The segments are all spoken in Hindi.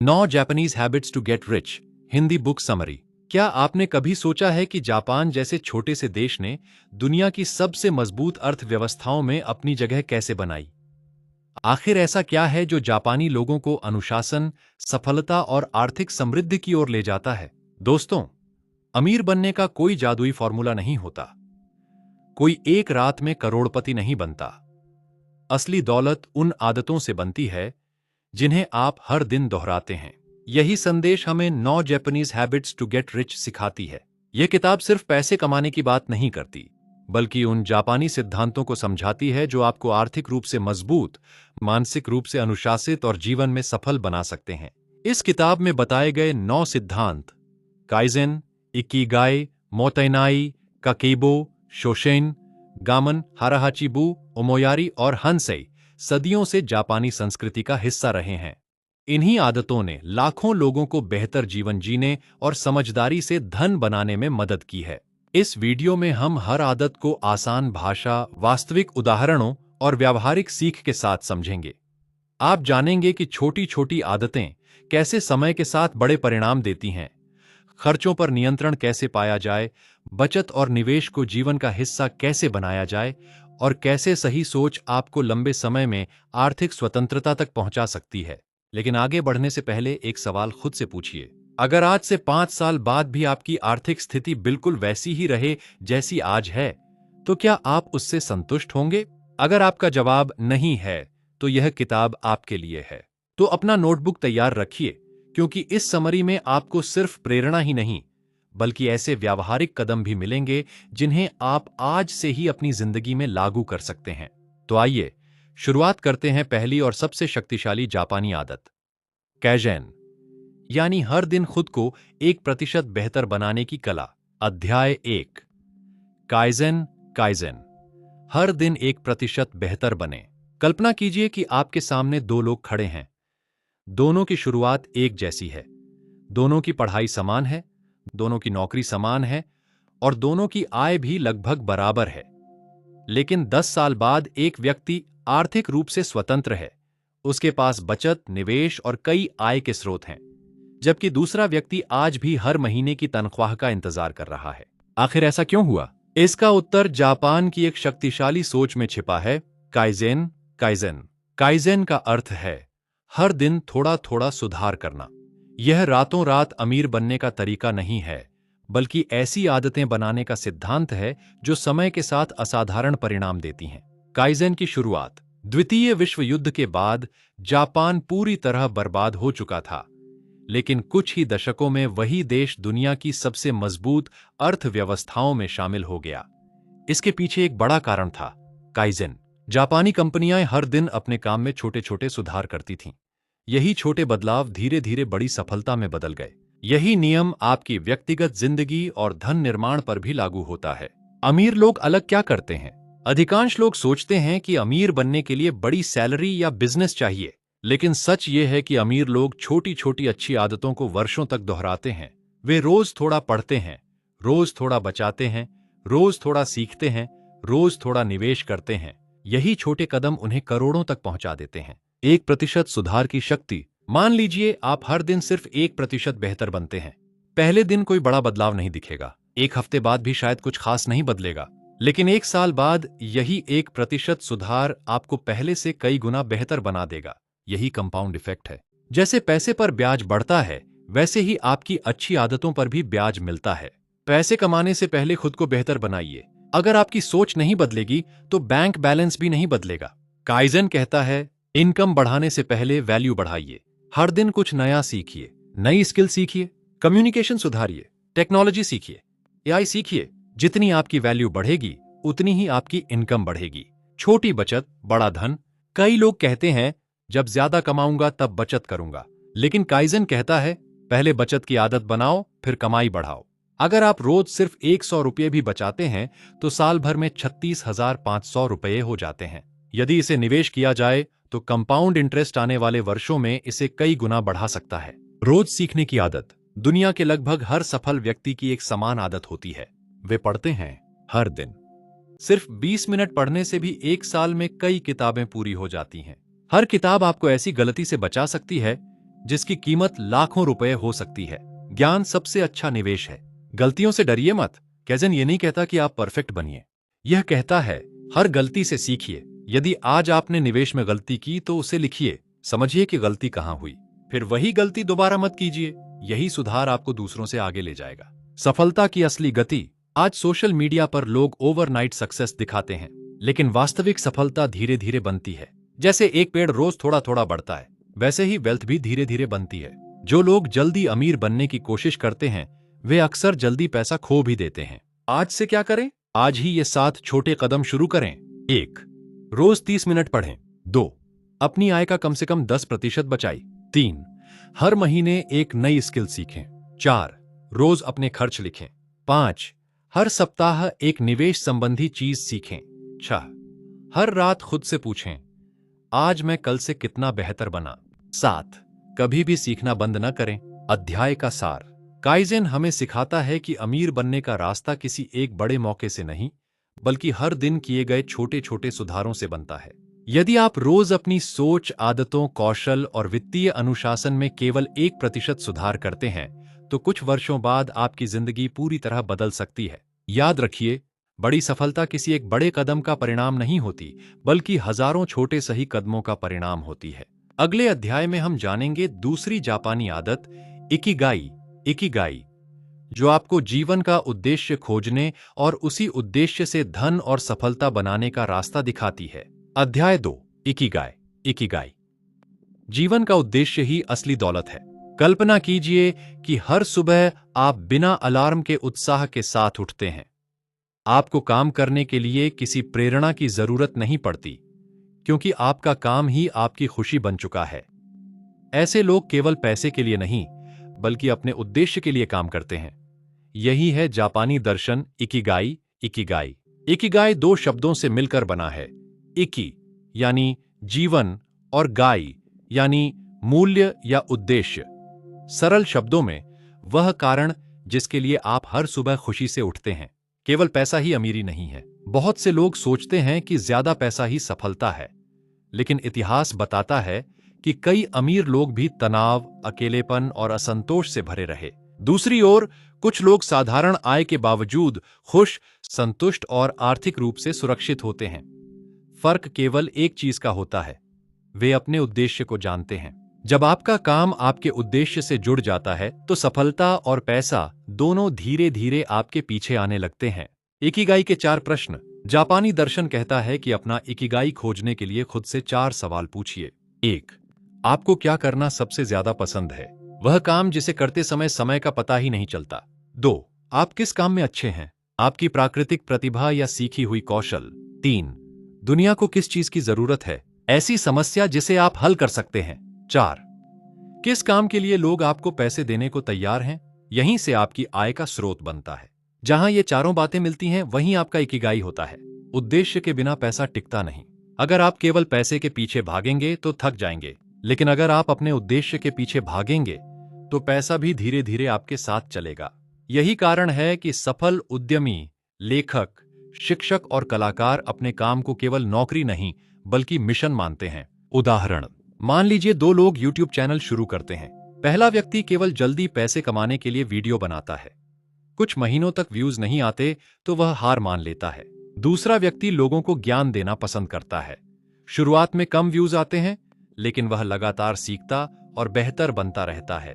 9 Japanese habits to get rich. Hindi book summary. क्या आपने कभी सोचा है कि जापान जैसे छोटे से देश ने दुनिया की सबसे मजबूत अर्थव्यवस्थाओं में अपनी जगह कैसे बनाई? आखिर ऐसा क्या है जो जापानी लोगों को अनुशासन, सफलता और आर्थिक समृद्धि की ओर ले जाता है? दोस्तों, अमीर बनने का कोई जादुई फॉर्मूला नहीं होता। कोई एक रात में करोड़पति नहीं बनता। असली दौलत उन आदतों से बनती है जिन्हें आप हर दिन दोहराते हैं। यही संदेश हमें 9 Japanese habits to get rich सिखाती है। यह किताब सिर्फ पैसे कमाने की बात नहीं करती, बल्कि उन जापानी सिद्धांतों को समझाती है जो आपको आर्थिक रूप से मजबूत, मानसिक रूप से अनुशासित और जीवन में सफल बना सकते हैं। इस किताब में बताए गए 9 सिद्धांत काइजेन, इकिगाई, मोटेनाई, काकेबो, शोशेन, गामन, हाराहाचिबू, ओमोयारी और हंसेई सदियों से जापानी संस्कृति का हिस्सा रहे हैं। इन्हीं आदतों ने लाखों लोगों को बेहतर जीवन जीने और समझदारी से धन बनाने में मदद की है। इस वीडियो में हम हर आदत को आसान भाषा, वास्तविक उदाहरणों और व्यावहारिक सीख के साथ समझेंगे। आप जानेंगे कि छोटी छोटी आदतें कैसे समय के साथ बड़े परिणाम देती हैं, खर्चों पर नियंत्रण कैसे पाया जाए, बचत और निवेश को जीवन का हिस्सा कैसे बनाया जाए और कैसे सही सोच आपको लंबे समय में आर्थिक स्वतंत्रता तक पहुंचा सकती है। लेकिन आगे बढ़ने से पहले एक सवाल खुद से पूछिए। अगर आज से 5 साल बाद भी आपकी आर्थिक स्थिति बिल्कुल वैसी ही रहे जैसी आज है, तो क्या आप उससे संतुष्ट होंगे? अगर आपका जवाब नहीं है, तो यह किताब आपके लिए है। तो अपना नोटबुक तैयार रखिए, क्योंकि इस समरी में आपको सिर्फ प्रेरणा ही नहीं, बल्कि ऐसे व्यावहारिक कदम भी मिलेंगे जिन्हें आप आज से ही अपनी जिंदगी में लागू कर सकते हैं। तो आइए शुरुआत करते हैं पहली और सबसे शक्तिशाली जापानी आदत, कैजेन, यानी हर दिन खुद को 1% बेहतर बनाने की कला। अध्याय 1, काइजेन। काइजेन, हर दिन 1% बेहतर बने। कल्पना कीजिए कि आपके सामने 2 लोग खड़े हैं। दोनों की शुरुआत एक जैसी है, दोनों की पढ़ाई समान है, दोनों की नौकरी समान है और दोनों की आय भी लगभग बराबर है। लेकिन 10 साल बाद एक व्यक्ति आर्थिक रूप से स्वतंत्र है, उसके पास बचत, निवेश और कई आय के स्रोत हैं, जबकि दूसरा व्यक्ति आज भी हर महीने की तनख्वाह का इंतजार कर रहा है। आखिर ऐसा क्यों हुआ? इसका उत्तर जापान की एक शक्तिशाली सोच में छिपा है, काइजेन। काइजेन काइजेन का अर्थ है हर दिन थोड़ा थोड़ा सुधार करना। यह रातों रात अमीर बनने का तरीका नहीं है, बल्कि ऐसी आदतें बनाने का सिद्धांत है जो समय के साथ असाधारण परिणाम देती हैं। काइजेन की शुरुआत द्वितीय विश्व युद्ध के बाद जापान पूरी तरह बर्बाद हो चुका था, लेकिन कुछ ही दशकों में वही देश दुनिया की सबसे मजबूत अर्थव्यवस्थाओं में शामिल हो गया। इसके पीछे एक बड़ा कारण था, काइजेन। जापानी कंपनियां हर दिन अपने काम में छोटे छोटे सुधार करती थीं। यही छोटे बदलाव धीरे धीरे बड़ी सफलता में बदल गए। यही नियम आपकी व्यक्तिगत जिंदगी और धन निर्माण पर भी लागू होता है। अमीर लोग अलग क्या करते हैं? अधिकांश लोग सोचते हैं कि अमीर बनने के लिए बड़ी सैलरी या बिजनेस चाहिए, लेकिन सच ये है कि अमीर लोग छोटी छोटी अच्छी आदतों को वर्षों तक दोहराते हैं। वे रोज थोड़ा पढ़ते हैं, रोज थोड़ा बचाते हैं, रोज थोड़ा सीखते हैं, रोज थोड़ा निवेश करते हैं। यही छोटे कदम उन्हें करोड़ों तक पहुंचा देते हैं। 1% सुधार की शक्ति। मान लीजिए आप हर दिन सिर्फ 1% बेहतर बनते हैं। पहले दिन कोई बड़ा बदलाव नहीं दिखेगा, एक हफ्ते बाद भी शायद कुछ खास नहीं बदलेगा, लेकिन 1 साल बाद यही 1% सुधार आपको पहले से कई गुना बेहतर बना देगा। यही कंपाउंड इफेक्ट है। जैसे पैसे पर ब्याज बढ़ता है, वैसे ही आपकी अच्छी आदतों पर भी ब्याज मिलता है। पैसे कमाने से पहले खुद को बेहतर बनाइए। अगर आपकी सोच नहीं बदलेगी, तो बैंक बैलेंस भी नहीं बदलेगा। काइजेन कहता है, इनकम बढ़ाने से पहले वैल्यू बढ़ाइए। हर दिन कुछ नया सीखिए, नई स्किल सीखिए, कम्युनिकेशन सुधारिए, टेक्नोलॉजी सीखिए, एआई सीखिए। जितनी आपकी वैल्यू बढ़ेगी, उतनी ही आपकी इनकम बढ़ेगी। छोटी बचत, बड़ा धन। कई लोग कहते हैं, जब ज्यादा कमाऊंगा तब बचत करूंगा, लेकिन काइजेन कहता है, पहले बचत की आदत बनाओ, फिर कमाई बढ़ाओ। अगर आप रोज सिर्फ 100 रुपये भी बचाते हैं, तो साल भर में 36,500 रुपये हो जाते हैं। यदि इसे निवेश किया जाए, तो कंपाउंड इंटरेस्ट आने वाले वर्षों में इसे कई गुना बढ़ा सकता है। रोज सीखने की आदत। दुनिया के लगभग हर सफल व्यक्ति की एक समान आदत होती है, वे पढ़ते हैं हर दिन। सिर्फ 20 मिनट पढ़ने से भी 1 साल में कई किताबें पूरी हो जाती हैं। हर किताब आपको ऐसी गलती से बचा सकती है जिसकी कीमत लाखों रुपए हो सकती है। ज्ञान सबसे अच्छा निवेश है। गलतियों से डरिए मत। कैजन ये नहीं कहता कि आप परफेक्ट बनिए। यह कहता है हर गलती से सीखिए। यदि आज आपने निवेश में गलती की तो उसे लिखिए, समझिए कि गलती कहां हुई, फिर वही गलती दोबारा मत कीजिए। यही सुधार आपको दूसरों से आगे ले जाएगा। सफलता की असली गति। आज सोशल मीडिया पर लोग ओवरनाइट सक्सेस दिखाते हैं, लेकिन वास्तविक सफलता धीरे धीरे बनती है। जैसे एक पेड़ रोज थोड़ा थोड़ा बढ़ता है, वैसे ही वेल्थ भी धीरे धीरे बनती है। जो लोग जल्दी अमीर बनने की कोशिश करते हैं वे अक्सर जल्दी पैसा खो भी देते हैं। आज से क्या करें? आज ही ये 7 छोटे कदम शुरू करें। 1. रोज 30 मिनट पढ़ें। 2. अपनी आय का कम से कम 10% बचाएं। 3. हर महीने एक नई स्किल सीखें। 4. रोज अपने खर्च लिखें। 5. हर सप्ताह एक निवेश संबंधी चीज सीखें। 6. हर रात खुद से पूछें, आज मैं कल से कितना बेहतर बना। 7. कभी भी सीखना बंद न करें। अध्याय का सार। काइजेन हमें सिखाता है कि अमीर बनने का रास्ता किसी एक बड़े मौके से नहीं, बल्कि हर दिन किए गए छोटे छोटे सुधारों से बनता है। यदि आप रोज अपनी सोच, आदतों, कौशल और वित्तीय अनुशासन में केवल 1% सुधार करते हैं तो कुछ वर्षों बाद आपकी जिंदगी पूरी तरह बदल सकती है। याद रखिए, बड़ी सफलता किसी एक बड़े कदम का परिणाम नहीं होती, बल्कि हजारों छोटे सही कदमों का परिणाम होती है। अगले अध्याय में हम जानेंगे दूसरी जापानी आदत, इकिगाई। इकिगाई, जो आपको जीवन का उद्देश्य खोजने और उसी उद्देश्य से धन और सफलता बनाने का रास्ता दिखाती है। अध्याय 2, इकिगाई। इकिगाई, जीवन का उद्देश्य ही असली दौलत है। कल्पना कीजिए कि हर सुबह आप बिना अलार्म के उत्साह के साथ उठते हैं। आपको काम करने के लिए किसी प्रेरणा की जरूरत नहीं पड़ती, क्योंकि आपका काम ही आपकी खुशी बन चुका है। ऐसे लोग केवल पैसे के लिए नहीं, बल्कि अपने उद्देश्य के लिए काम करते हैं। यही है जापानी दर्शन इकिगाई। इकिगाई इकिगाई 2 शब्दों से मिलकर बना है। इकी यानी जीवन और गाई यानी मूल्य या उद्देश्य। सरल शब्दों में, वह कारण जिसके लिए आप हर सुबह खुशी से उठते हैं। केवल पैसा ही अमीरी नहीं है। बहुत से लोग सोचते हैं कि ज्यादा पैसा ही सफलता है, लेकिन इतिहास बताता है कि कई अमीर लोग भी तनाव, अकेलेपन और असंतोष से भरे रहे। दूसरी ओर, कुछ लोग साधारण आय के बावजूद खुश, संतुष्ट और आर्थिक रूप से सुरक्षित होते हैं। फर्क केवल एक चीज का होता है, वे अपने उद्देश्य को जानते हैं। जब आपका काम आपके उद्देश्य से जुड़ जाता है तो सफलता और पैसा दोनों धीरे धीरे आपके पीछे आने लगते हैं। इकिगाई के 4 प्रश्न। जापानी दर्शन कहता है कि अपना इकिगाई खोजने के लिए खुद से 4 सवाल पूछिए। 1. आपको क्या करना सबसे ज्यादा पसंद है? वह काम जिसे करते समय समय का पता ही नहीं चलता। 2. आप किस काम में अच्छे हैं? आपकी प्राकृतिक प्रतिभा या सीखी हुई कौशल। 3. दुनिया को किस चीज की जरूरत है? ऐसी समस्या जिसे आप हल कर सकते हैं। 4. किस काम के लिए लोग आपको पैसे देने को तैयार हैं? यहीं से आपकी आय का स्रोत बनता है। जहां ये चारों बातें मिलती हैं, वहीं आपका इकिगाई होता है। उद्देश्य के बिना पैसा टिकता नहीं। अगर आप केवल पैसे के पीछे भागेंगे तो थक जाएंगे, लेकिन अगर आप अपने उद्देश्य के पीछे भागेंगे तो पैसा भी धीरे धीरे आपके साथ चलेगा। यही कारण है कि सफल उद्यमी, लेखक, शिक्षक और कलाकार अपने काम को केवल नौकरी नहीं, बल्कि मिशन मानते हैं। उदाहरण, मान लीजिए 2 लोग YouTube चैनल शुरू करते हैं। पहला व्यक्ति केवल जल्दी पैसे कमाने के लिए वीडियो बनाता है। कुछ महीनों तक व्यूज नहीं आते तो वह हार मान लेता है। दूसरा व्यक्ति लोगों को ज्ञान देना पसंद करता है। शुरुआत में कम व्यूज आते हैं, लेकिन वह लगातार सीखता और बेहतर बनता रहता है।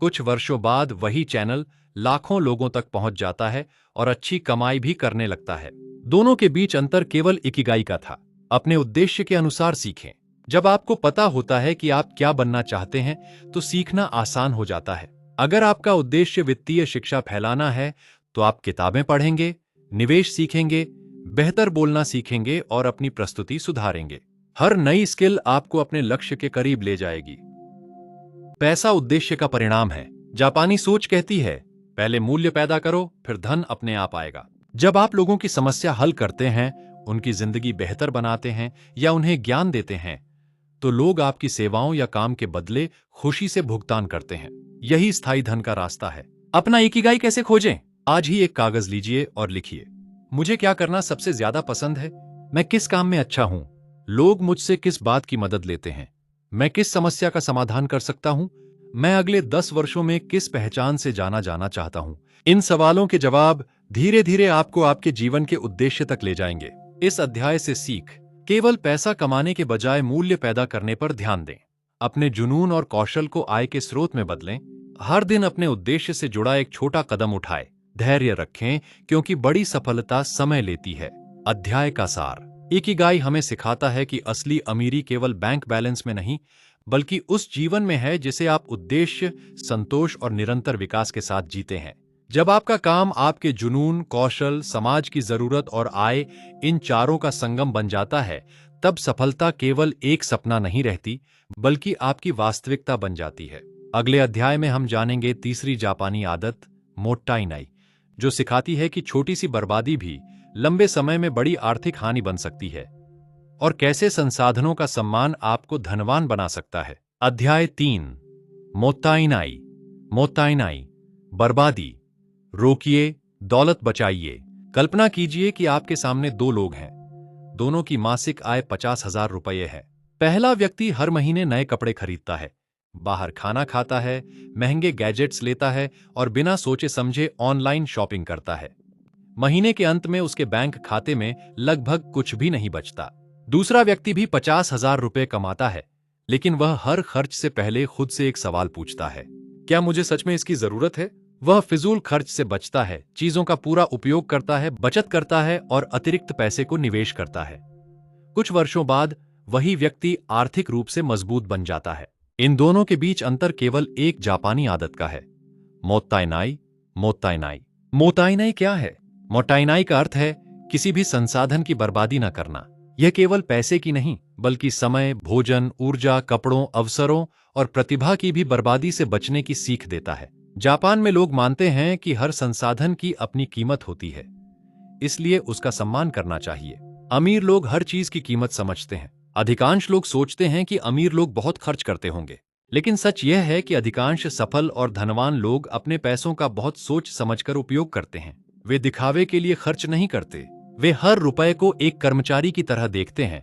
कुछ वर्षों बाद वही चैनल लाखों लोगों तक पहुंच जाता है और अच्छी कमाई भी करने लगता है। दोनों के बीच अंतर केवल इकिगाई का था। अपने उद्देश्य के अनुसार सीखें। जब आपको पता होता है कि आप क्या बनना चाहते हैं तो सीखना आसान हो जाता है। अगर आपका उद्देश्य वित्तीय शिक्षा फैलाना है तो आप किताबें पढ़ेंगे, निवेश सीखेंगे, बेहतर बोलना सीखेंगे और अपनी प्रस्तुति सुधारेंगे। हर नई स्किल आपको अपने लक्ष्य के करीब ले जाएगी। पैसा उद्देश्य का परिणाम है। जापानी सोच कहती है, पहले मूल्य पैदा करो, फिर धन अपने आप आएगा। जब आप लोगों की समस्या हल करते हैं, उनकी जिंदगी बेहतर बनाते हैं या उन्हें ज्ञान देते हैं, तो लोग आपकी सेवाओं या काम के बदले खुशी से भुगतान करते हैं। यही स्थायी धन का रास्ता है। अपना इकिगाई कैसे खोजें? आज ही एक कागज लीजिए और लिखिए, मुझे क्या करना सबसे ज्यादा पसंद है? मैं किस काम में अच्छा हूं? लोग मुझसे किस बात की मदद लेते हैं? मैं किस समस्या का समाधान कर सकता हूं? मैं अगले 10 वर्षों में किस पहचान से जाना जाना चाहता हूं? इन सवालों के जवाब धीरे धीरे आपको आपके जीवन के उद्देश्य तक ले जाएंगे। इस अध्याय से सीख, केवल पैसा कमाने के बजाय मूल्य पैदा करने पर ध्यान दें। अपने जुनून और कौशल को आय के स्रोत में बदलें। हर दिन अपने उद्देश्य से जुड़ा एक छोटा कदम उठाएं। धैर्य रखें, क्योंकि बड़ी सफलता समय लेती है। अध्याय का सार, इकिगाई हमें सिखाता है कि असली अमीरी केवल बैंक बैलेंस में नहीं, बल्कि उस जीवन में है जिसे आप उद्देश्य, संतोष और निरंतर विकास के साथ जीते हैं। जब आपका काम आपके जुनून, कौशल, समाज की जरूरत और आय, इन चारों का संगम बन जाता है, तब सफलता केवल एक सपना नहीं रहती, बल्कि आपकी वास्तविकता बन जाती है। अगले अध्याय में हम जानेंगे तीसरी जापानी आदत, मोट्टाईनाई, जो सिखाती है कि छोटी सी बर्बादी भी लंबे समय में बड़ी आर्थिक हानि बन सकती है, और कैसे संसाधनों का सम्मान आपको धनवान बना सकता है। अध्याय 3, मोत्ताईनाई। मोत्ताईनाई, बर्बादी रोकिए, दौलत बचाइए। कल्पना कीजिए कि आपके सामने दो लोग हैं। दोनों की मासिक आय 50,000 रुपये है। पहला व्यक्ति हर महीने नए कपड़े खरीदता है, बाहर खाना खाता है, महंगे गैजेट्स लेता है और बिना सोचे समझे ऑनलाइन शॉपिंग करता है। महीने के अंत में उसके बैंक खाते में लगभग कुछ भी नहीं बचता। दूसरा व्यक्ति भी 50,000 रुपये कमाता है, लेकिन वह हर खर्च से पहले खुद से एक सवाल पूछता है, क्या मुझे सच में इसकी जरूरत है? वह फिजूल खर्च से बचता है, चीजों का पूरा उपयोग करता है, बचत करता है और अतिरिक्त पैसे को निवेश करता है। कुछ वर्षों बाद वही व्यक्ति आर्थिक रूप से मजबूत बन जाता है। इन दोनों के बीच अंतर केवल एक जापानी आदत का है, मोत्ताईनाई। मोत्ताईनाई मोत्ताईनाई क्या है? मोट्टाईनाई का अर्थ है किसी भी संसाधन की बर्बादी न करना। यह केवल पैसे की नहीं, बल्कि समय, भोजन, ऊर्जा, कपड़ों, अवसरों और प्रतिभा की भी बर्बादी से बचने की सीख देता है। जापान में लोग मानते हैं कि हर संसाधन की अपनी कीमत होती है, इसलिए उसका सम्मान करना चाहिए। अमीर लोग हर चीज की कीमत समझते हैं। अधिकांश लोग सोचते हैं कि अमीर लोग बहुत खर्च करते होंगे, लेकिन सच यह है कि अधिकांश सफल और धनवान लोग अपने पैसों का बहुत सोच समझकर उपयोग करते हैं। वे दिखावे के लिए खर्च नहीं करते। वे हर रुपए को एक कर्मचारी की तरह देखते हैं,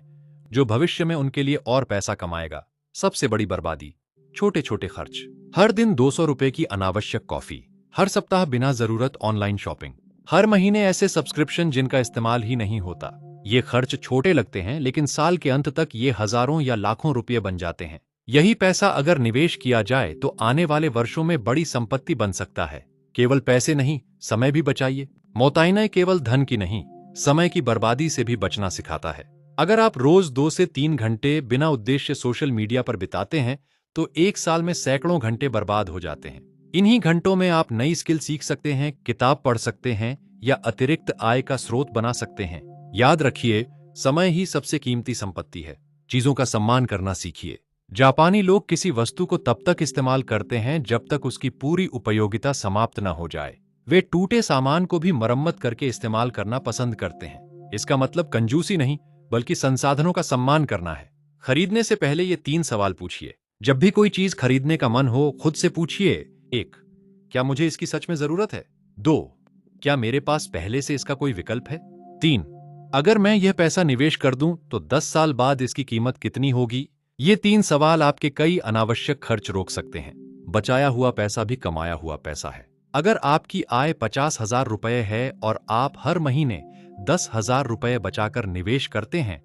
जो भविष्य में उनके लिए और पैसा कमाएगा। सबसे बड़ी बर्बादी, छोटे छोटे खर्च। हर दिन 200 रुपए की अनावश्यक कॉफी, हर सप्ताह बिना जरूरत ऑनलाइन शॉपिंग, हर महीने ऐसे सब्सक्रिप्शन जिनका इस्तेमाल ही नहीं होता। ये खर्च छोटे लगते हैं, लेकिन साल के अंत तक ये हजारों या लाखों रुपये बन जाते हैं। यही पैसा अगर निवेश किया जाए तो आने वाले वर्षों में बड़ी संपत्ति बन सकता है। केवल पैसे नहीं, समय भी बचाइए। मोत्ताईनाई केवल धन की नहीं, समय की बर्बादी से भी बचना सिखाता है। अगर आप रोज 2 से 3 घंटे बिना उद्देश्य सोशल मीडिया पर बिताते हैं, तो एक साल में सैकड़ों घंटे बर्बाद हो जाते हैं। इन्हीं घंटों में आप नई स्किल सीख सकते हैं, किताब पढ़ सकते हैं या अतिरिक्त आय का स्रोत बना सकते हैं। याद रखिए, समय ही सबसे कीमती संपत्ति है। चीजों का सम्मान करना सीखिए। जापानी लोग किसी वस्तु को तब तक इस्तेमाल करते हैं जब तक उसकी पूरी उपयोगिता समाप्त न हो जाए। वे टूटे सामान को भी मरम्मत करके इस्तेमाल करना पसंद करते हैं। इसका मतलब कंजूसी नहीं, बल्कि संसाधनों का सम्मान करना है। खरीदने से पहले ये 3 सवाल पूछिए। जब भी कोई चीज खरीदने का मन हो, खुद से पूछिए, 1, क्या मुझे इसकी सच में जरूरत है? 2, क्या मेरे पास पहले से इसका कोई विकल्प है? 3, अगर मैं यह पैसा निवेश कर दूं तो 10 साल बाद इसकी कीमत कितनी होगी? ये 3 सवाल आपके कई अनावश्यक खर्च रोक सकते हैं। बचाया हुआ पैसा भी कमाया हुआ पैसा है। अगर आपकी आय 50,000 रुपये है और आप हर महीने 10,000 रुपये बचाकर निवेश करते हैं,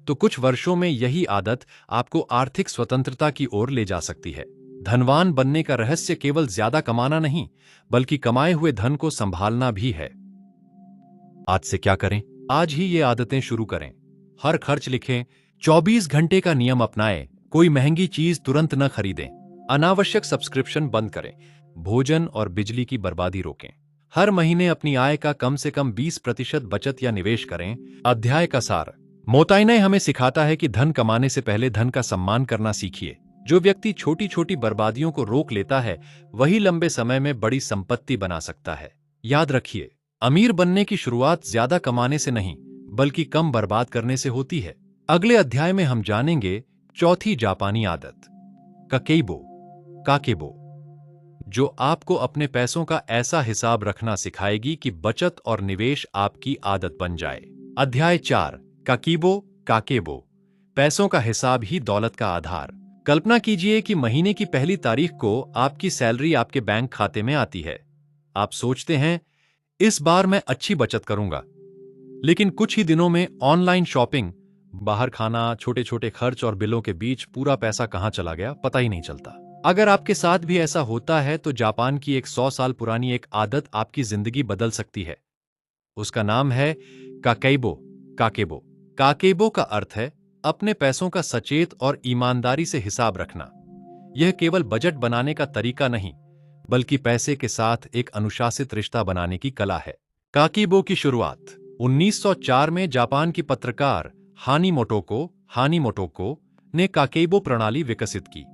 तो कुछ वर्षों में यही आदत आपको आर्थिक स्वतंत्रता की ओर ले जा सकती है। धनवान बनने का रहस्य केवल ज्यादा कमाना नहीं, बल्कि कमाए हुए धन को संभालना भी है। आज से क्या करें? आज ही ये आदतें शुरू करें। हर खर्च लिखें, 24 घंटे का नियम अपनाएं, कोई महंगी चीज तुरंत न खरीदें, अनावश्यक सब्सक्रिप्शन बंद करें, भोजन और बिजली की बर्बादी रोकें। हर महीने अपनी आय का कम से कम 20% बचत या निवेश करें। अध्याय का सार, मोत्ताईनाई हमें सिखाता है कि धन कमाने से पहले धन का सम्मान करना सीखिए। जो व्यक्ति छोटी छोटी बर्बादियों को रोक लेता है, वही लंबे समय में बड़ी संपत्ति बना सकता है। याद रखिए, अमीर बनने की शुरुआत ज्यादा कमाने से नहीं, बल्कि कम बर्बाद करने से होती है। अगले अध्याय में हम जानेंगे चौथी जापानी आदत, काकेबो। काकेबो, जो आपको अपने पैसों का ऐसा हिसाब रखना सिखाएगी कि बचत और निवेश आपकी आदत बन जाए। अध्याय 4, काकीबो। काकेबो, पैसों का हिसाब ही दौलत का आधार। कल्पना कीजिए कि महीने की पहली तारीख को आपकी सैलरी आपके बैंक खाते में आती है। आप सोचते हैं, इस बार मैं अच्छी बचत करूंगा। लेकिन कुछ ही दिनों में ऑनलाइन शॉपिंग, बाहर खाना, छोटे छोटे खर्च और बिलों के बीच पूरा पैसा कहां चला गया पता ही नहीं चलता। अगर आपके साथ भी ऐसा होता है तो जापान की एक 100 साल पुरानी एक आदत आपकी जिंदगी बदल सकती है। उसका नाम है काकेबो। काकेबो काकेबो का अर्थ है अपने पैसों का सचेत और ईमानदारी से हिसाब रखना। यह केवल बजट बनाने का तरीका नहीं, बल्कि पैसे के साथ एक अनुशासित रिश्ता बनाने की कला है। काकीबो की शुरुआत 1904 में जापान की पत्रकार हानी मोटोको ने काकेबो प्रणाली विकसित की।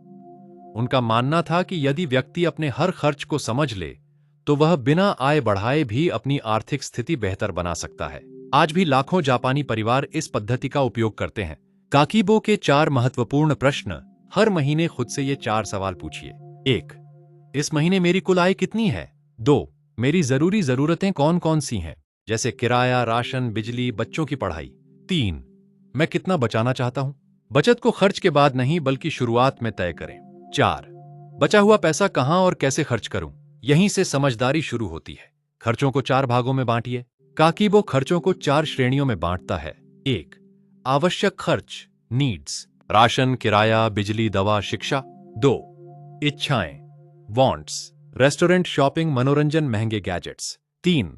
उनका मानना था कि यदि व्यक्ति अपने हर खर्च को समझ ले, तो वह बिना आय बढ़ाए भी अपनी आर्थिक स्थिति बेहतर बना सकता है। आज भी लाखों जापानी परिवार इस पद्धति का उपयोग करते हैं। काकीबो के 4 महत्वपूर्ण प्रश्न। हर महीने खुद से ये 4 सवाल पूछिए। 1. इस महीने मेरी कुल आय कितनी है? 2. मेरी जरूरी जरूरतें कौन कौन सी हैं, जैसे किराया, राशन, बिजली, बच्चों की पढ़ाई। 3. मैं कितना बचाना चाहता हूं? बचत को खर्च के बाद नहीं, बल्कि शुरुआत में तय करें। 4. बचा हुआ पैसा कहां और कैसे खर्च करूं? यहीं से समझदारी शुरू होती है। खर्चों को 4 भागों में बांटिए। काकीबो खर्चों को 4 श्रेणियों में बांटता है। 1. आवश्यक खर्च, नीड्स, राशन, किराया, बिजली, दवा, शिक्षा। 2. इच्छाएं, वांट्स, रेस्टोरेंट, शॉपिंग, मनोरंजन, महंगे गैजेट्स। 3.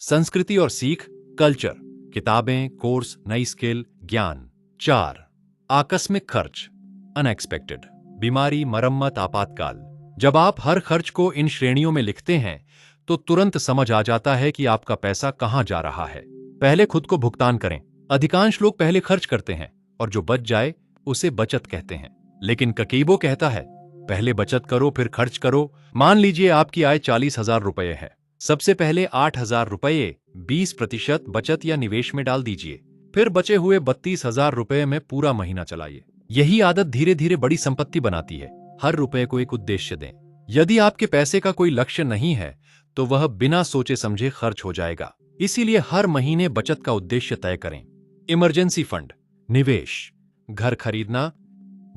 संस्कृति और सीख, कल्चर, किताबें, कोर्स, नई स्किल, ज्ञान। 4. आकस्मिक खर्च, अनएक्सपेक्टेड, बीमारी, मरम्मत, आपातकाल। जब आप हर खर्च को इन श्रेणियों में लिखते हैं तो तुरंत समझ आ जाता है कि आपका पैसा कहां जा रहा है। पहले खुद को भुगतान करें। अधिकांश लोग पहले खर्च करते हैं और जो बच जाए उसे बचत कहते हैं, लेकिन काकीबो कहता है पहले बचत करो फिर खर्च करो। मान लीजिए आपकी आय 40,000 रुपये है। सबसे पहले 8,000 रुपये 20% बचत या निवेश में डाल दीजिए। फिर बचे हुए 32,000 रुपये में पूरा महीना चलाइए। यही आदत धीरे धीरे बड़ी संपत्ति बनाती है। हर रुपये को एक उद्देश्य दें। यदि आपके पैसे का कोई लक्ष्य नहीं है तो वह बिना सोचे समझे खर्च हो जाएगा। इसीलिए हर महीने बचत का उद्देश्य तय करें। इमरजेंसी फंड, निवेश, घर खरीदना,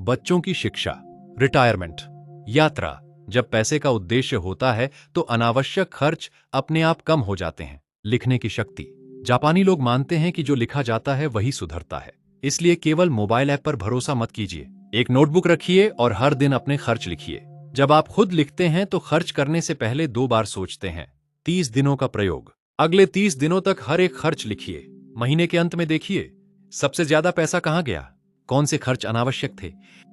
बच्चों की शिक्षा, रिटायरमेंट, यात्रा। जब पैसे का उद्देश्य होता है तो अनावश्यक खर्च अपने आप कम हो जाते हैं। लिखने की शक्ति, जापानी लोग मानते हैं कि जो लिखा जाता है वही सुधरता है। इसलिए केवल मोबाइल ऐप पर भरोसा मत कीजिए। एक नोटबुक रखिए और हर दिन अपने खर्च लिखिए। जब आप खुद लिखते हैं तो खर्च करने से पहले 2 बार सोचते हैं। 30 दिनों का प्रयोग, अगले 30 दिनों तक हर एक खर्च लिखिए। महीने के अंत में देखिए सबसे ज्यादा पैसा कहां गया, कौन से खर्च अनावश्यक थे,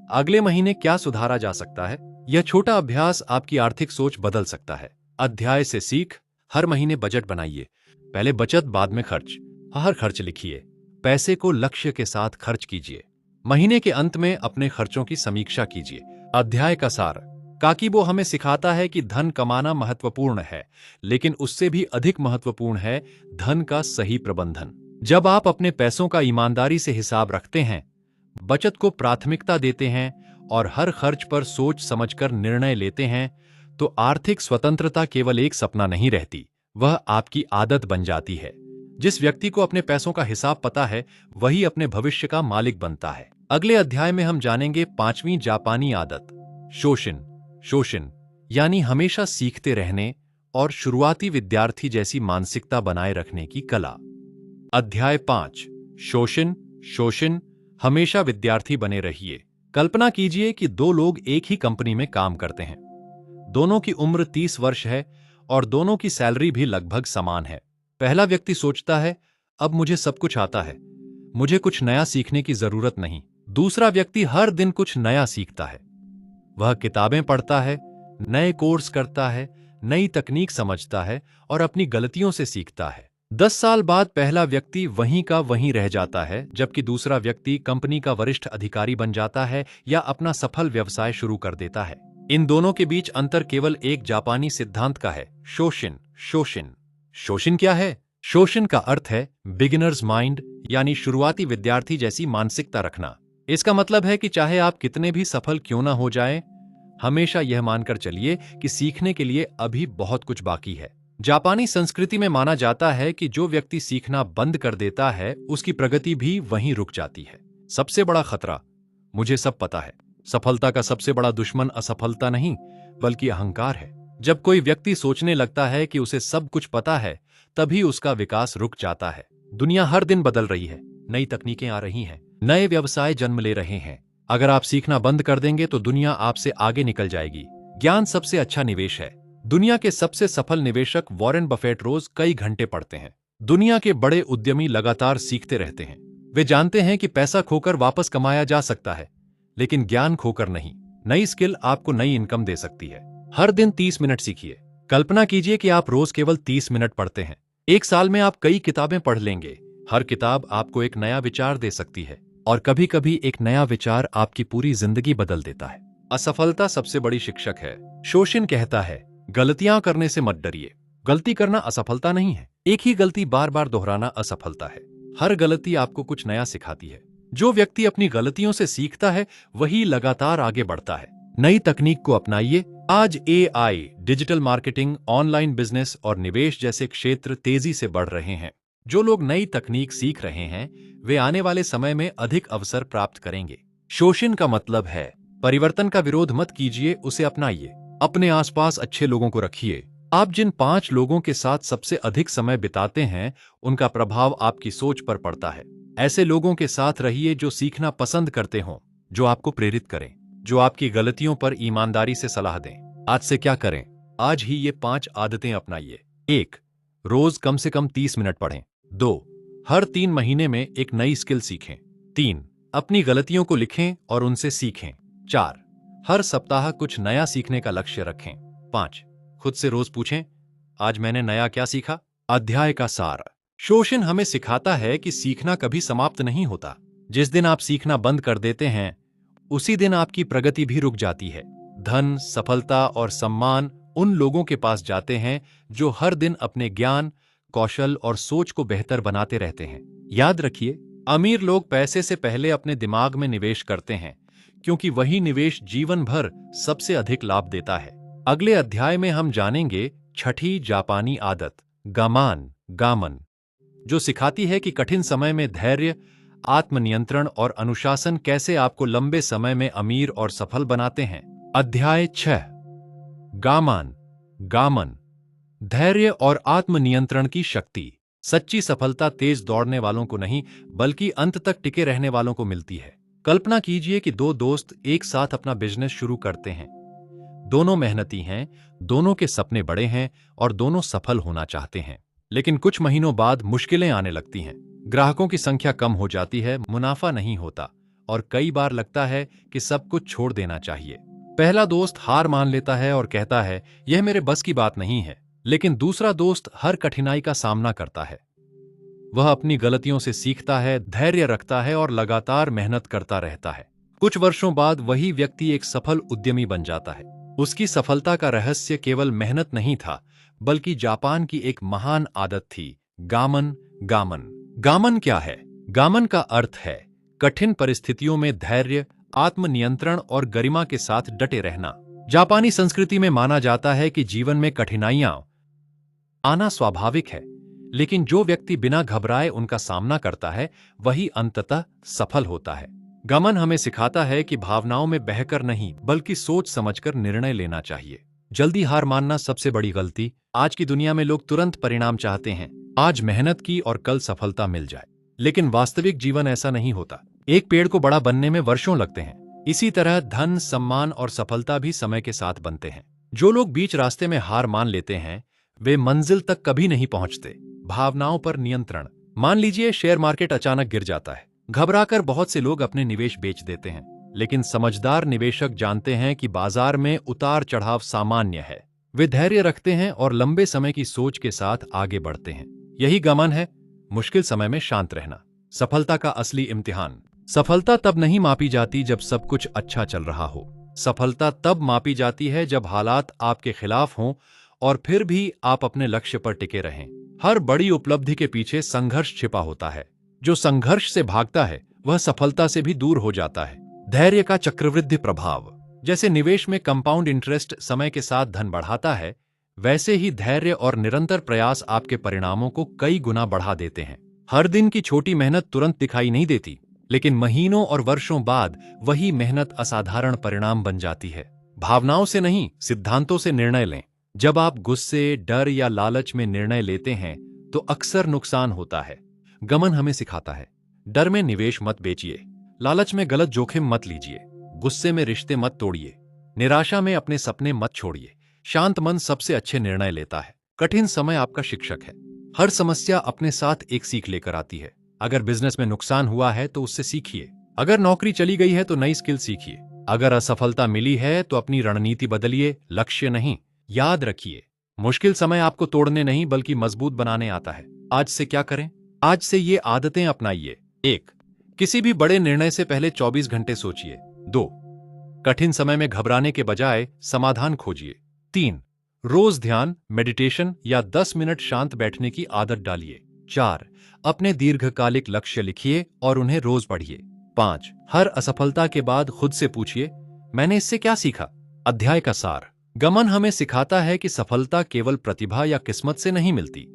अगले महीने क्या सुधारा जा सकता है। यह छोटा अभ्यास आपकी आर्थिक सोच बदल सकता है। अध्याय से सीख, हर महीने बजट बनाइए। पहले बचत, बाद में खर्च। हर खर्च लिखिए। पैसे को लक्ष्य के साथ खर्च कीजिए। महीने के अंत में अपने खर्चों की समीक्षा कीजिए। अध्याय का सार, काकीबो हमें सिखाता है कि धन कमाना महत्वपूर्ण है, लेकिन उससे भी अधिक महत्वपूर्ण है धन का सही प्रबंधन। जब आप अपने पैसों का ईमानदारी से हिसाब रखते हैं, बचत को प्राथमिकता देते हैं और हर खर्च पर सोच समझकर निर्णय लेते हैं, तो आर्थिक स्वतंत्रता केवल एक सपना नहीं रहती, वह आपकी आदत बन जाती है। जिस व्यक्ति को अपने पैसों का हिसाब पता है, वही अपने भविष्य का मालिक बनता है। अगले अध्याय में हम जानेंगे 5वीं जापानी आदत, शोशिन। शोशिन यानी हमेशा सीखते रहने और शुरुआती विद्यार्थी जैसी मानसिकता बनाए रखने की कला। अध्याय 5, शोशिन। शोशिन, हमेशा विद्यार्थी बने रहिए। कल्पना कीजिए कि 2 लोग एक ही कंपनी में काम करते हैं। दोनों की उम्र 30 वर्ष है और दोनों की सैलरी भी लगभग समान है। पहला व्यक्ति सोचता है, अब मुझे सब कुछ आता है, मुझे कुछ नया सीखने की जरूरत नहीं। दूसरा व्यक्ति हर दिन कुछ नया सीखता है। वह किताबें पढ़ता है, नए कोर्स करता है, नई तकनीक समझता है और अपनी गलतियों से सीखता है। 10 साल बाद पहला व्यक्ति वहीं का वहीं रह जाता है, जबकि दूसरा व्यक्ति कंपनी का वरिष्ठ अधिकारी बन जाता है या अपना सफल व्यवसाय शुरू कर देता है। इन दोनों के बीच अंतर केवल एक जापानी सिद्धांत का है, शोशिन। शोशिन शोशिन क्या है? शोशिन का अर्थ है बिगिनर्स माइंड, यानी शुरुआती विद्यार्थी जैसी मानसिकता रखना। इसका मतलब है कि चाहे आप कितने भी सफल क्यों ना हो जाएं, हमेशा यह मानकर चलिए कि सीखने के लिए अभी बहुत कुछ बाकी है। जापानी संस्कृति में माना जाता है कि जो व्यक्ति सीखना बंद कर देता है, उसकी प्रगति भी वहीं रुक जाती है। सबसे बड़ा खतरा, मुझे सब पता है। सफलता का सबसे बड़ा दुश्मन असफलता नहीं, बल्कि अहंकार है। जब कोई व्यक्ति सोचने लगता है कि उसे सब कुछ पता है, तभी उसका विकास रुक जाता है। दुनिया हर दिन बदल रही है, नई तकनीकें आ रही हैं, नए व्यवसाय जन्म ले रहे हैं। अगर आप सीखना बंद कर देंगे तो दुनिया आपसे आगे निकल जाएगी। ज्ञान सबसे अच्छा निवेश है। दुनिया के सबसे सफल निवेशक वॉरेन बफेट रोज कई घंटे पढ़ते हैं। दुनिया के बड़े उद्यमी लगातार सीखते रहते हैं। वे जानते हैं कि पैसा खोकर वापस कमाया जा सकता है, लेकिन ज्ञान खोकर नहीं। नई स्किल आपको नई इनकम दे सकती है। हर दिन 30 मिनट सीखिए। कल्पना कीजिए कि आप रोज केवल 30 मिनट पढ़ते हैं। एक साल में आप कई किताबें पढ़ लेंगे। हर किताब आपको एक नया विचार दे सकती है, और कभी कभी एक नया विचार आपकी पूरी जिंदगी बदल देता है। असफलता सबसे बड़ी शिक्षक है। शोशिन कहता है, गलतियां करने से मत डरिए। गलती करना असफलता नहीं है, एक ही गलती बार बार दोहराना असफलता है। हर गलती आपको कुछ नया सिखाती है। जो व्यक्ति अपनी गलतियों से सीखता है, वही लगातार आगे बढ़ता है। नई तकनीक को अपनाइए। आज AI, digital marketing, online business और निवेश जैसे क्षेत्र तेजी से बढ़ रहे हैं। जो लोग नई तकनीक सीख रहे हैं, वे आने वाले समय में अधिक अवसर प्राप्त करेंगे। शोशिन का मतलब है, परिवर्तन का विरोध मत कीजिए, उसे अपनाइए। अपने आसपास अच्छे लोगों को रखिए। आप जिन 5 लोगों के साथ सबसे अधिक समय बिताते हैं, उनका प्रभाव आपकी सोच पर पड़ता है। ऐसे लोगों के साथ रहिए जो सीखना पसंद करते हों, जो आपको प्रेरित करें, जो आपकी गलतियों पर ईमानदारी से सलाह दें। आज से क्या करें? आज ही ये 5 आदतें अपनाइए। 1. रोज कम से कम 30 मिनट पढ़ें। 2. हर 3 महीने में एक नई स्किल सीखें। 3. अपनी गलतियों को लिखें और उनसे सीखें। 4. हर सप्ताह कुछ नया सीखने का लक्ष्य रखें। 5. खुद से रोज पूछें, आज मैंने नया क्या सीखा? अध्याय का सार। शोशिन हमें सिखाता है कि सीखना कभी समाप्त नहीं होता। जिस दिन आप सीखना बंद कर देते हैं, उसी दिन आपकी प्रगति भी रुक जाती है। धन, सफलता और सम्मान उन लोगों के पास जाते हैं जो हर दिन अपने ज्ञान, कौशल और सोच को बेहतर बनाते रहते हैं। याद रखिए, अमीर लोग पैसे से पहले अपने दिमाग में निवेश करते हैं, क्योंकि वही निवेश जीवन भर सबसे अधिक लाभ देता है। अगले अध्याय में हम जानेंगे छठी जापानी आदत, गामन, जो सिखाती है कि कठिन समय में धैर्य, आत्मनियंत्रण और अनुशासन कैसे आपको लंबे समय में अमीर और सफल बनाते हैं। अध्याय 6, गामन, धैर्य और आत्मनियंत्रण की शक्ति। सच्ची सफलता तेज दौड़ने वालों को नहीं, बल्कि अंत तक टिके रहने वालों को मिलती है। कल्पना कीजिए कि 2 दोस्त एक साथ अपना बिजनेस शुरू करते हैं। दोनों मेहनती हैं, दोनों के सपने बड़े हैं और दोनों सफल होना चाहते हैं। लेकिन कुछ महीनों बाद मुश्किलें आने लगती हैं। ग्राहकों की संख्या कम हो जाती है, मुनाफा नहीं होता और कई बार लगता है कि सब कुछ छोड़ देना चाहिए। पहला दोस्त हार मान लेता है और कहता है, यह मेरे बस की बात नहीं है। लेकिन दूसरा दोस्त हर कठिनाई का सामना करता है। वह अपनी गलतियों से सीखता है, धैर्य रखता है और लगातार मेहनत करता रहता है। कुछ वर्षों बाद वही व्यक्ति एक सफल उद्यमी बन जाता है। उसकी सफलता का रहस्य केवल मेहनत नहीं था, बल्कि जापान की एक महान आदत थी, गामन क्या है? गामन का अर्थ है कठिन परिस्थितियों में धैर्य, आत्मनियंत्रण और गरिमा के साथ डटे रहना। जापानी संस्कृति में माना जाता है कि जीवन में कठिनाइयां आना स्वाभाविक है, लेकिन जो व्यक्ति बिना घबराए उनका सामना करता है, वही अंततः सफल होता है। गामन हमें सिखाता है कि भावनाओं में बहकर नहीं, बल्कि सोच समझकर निर्णय लेना चाहिए। जल्दी हार मानना सबसे बड़ी गलती। आज की दुनिया में लोग तुरंत परिणाम चाहते हैं, आज मेहनत की और कल सफलता मिल जाए। लेकिन वास्तविक जीवन ऐसा नहीं होता। एक पेड़ को बड़ा बनने में वर्षों लगते हैं। इसी तरह धन, सम्मान और सफलता भी समय के साथ बनते हैं। जो लोग बीच रास्ते में हार मान लेते हैं, वे मंजिल तक कभी नहीं पहुंचते। भावनाओं पर नियंत्रण। मान लीजिए शेयर मार्केट अचानक गिर जाता है। घबराकर बहुत से लोग अपने निवेश बेच देते हैं, लेकिन समझदार निवेशक जानते हैं कि बाजार में उतार चढ़ाव सामान्य है। वे धैर्य रखते हैं और लंबे समय की सोच के साथ आगे बढ़ते हैं। यही गामन है, मुश्किल समय में शांत रहना। सफलता का असली इम्तिहान। सफलता तब नहीं मापी जाती जब सब कुछ अच्छा चल रहा हो। सफलता तब मापी जाती है जब हालात आपके खिलाफ हों और फिर भी आप अपने लक्ष्य पर टिके रहें। हर बड़ी उपलब्धि के पीछे संघर्ष छिपा होता है। जो संघर्ष से भागता है, वह सफलता से भी दूर हो जाता है। धैर्य का चक्रवृद्धि प्रभाव। जैसे निवेश में कंपाउंड इंटरेस्ट समय के साथ धन बढ़ाता है, वैसे ही धैर्य और निरंतर प्रयास आपके परिणामों को कई गुना बढ़ा देते हैं। हर दिन की छोटी मेहनत तुरंत दिखाई नहीं देती, लेकिन महीनों और वर्षों बाद वही मेहनत असाधारण परिणाम बन जाती है। भावनाओं से नहीं, सिद्धांतों से निर्णय लें। जब आप गुस्से, डर या लालच में निर्णय लेते हैं तो अक्सर नुकसान होता है। गमन हमें सिखाता है, डर में निवेश मत बेचिए, लालच में गलत जोखिम मत लीजिए, गुस्से में रिश्ते मत तोड़िए, निराशा में अपने सपने मत छोड़िए। शांत मन सबसे अच्छे निर्णय लेता है। कठिन समय आपका शिक्षक है। हर समस्या अपने साथ एक सीख लेकर आती है। अगर बिजनेस में नुकसान हुआ है तो उससे सीखिए। अगर नौकरी चली गई है तो नई स्किल सीखिए। अगर असफलता मिली है तो अपनी रणनीति बदलिए, लक्ष्य नहीं। याद रखिए, मुश्किल समय आपको तोड़ने नहीं बल्कि मजबूत बनाने आता है। आज से क्या करें? आज से ये आदतें अपनाइए। 1. किसी भी बड़े निर्णय से पहले 24 घंटे सोचिए। 2. कठिन समय में घबराने के बजाय समाधान खोजिए। 3. रोज ध्यान, मेडिटेशन या 10 मिनट शांत बैठने की आदत डालिए। 4. अपने दीर्घकालिक लक्ष्य लिखिए और उन्हें रोज पढ़िए। 5. हर असफलता के बाद खुद से पूछिए, मैंने इससे क्या सीखा? अध्याय का सार। गमन हमें सिखाता है कि सफलता केवल प्रतिभा या किस्मत से नहीं मिलती,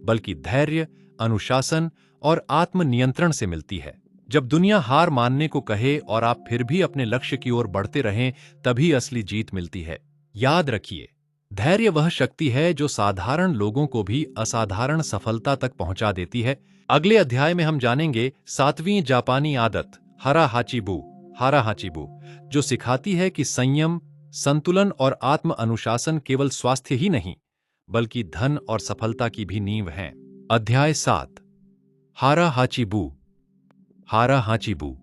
बल्कि धैर्य, अनुशासन और आत्मनियंत्रण से मिलती है। जब दुनिया हार मानने को कहे और आप फिर भी अपने लक्ष्य की ओर बढ़ते रहें, तभी असली जीत मिलती है। याद रखिए, धैर्य वह शक्ति है जो साधारण लोगों को भी असाधारण सफलता तक पहुंचा देती है। अगले अध्याय में हम जानेंगे 7वीं जापानी आदत, हारा हाचिबू, जो सिखाती है कि संयम, संतुलन और आत्म अनुशासन केवल स्वास्थ्य ही नहीं, बल्कि धन और सफलता की भी नींव हैं। अध्याय 7, हारा हाचिबू,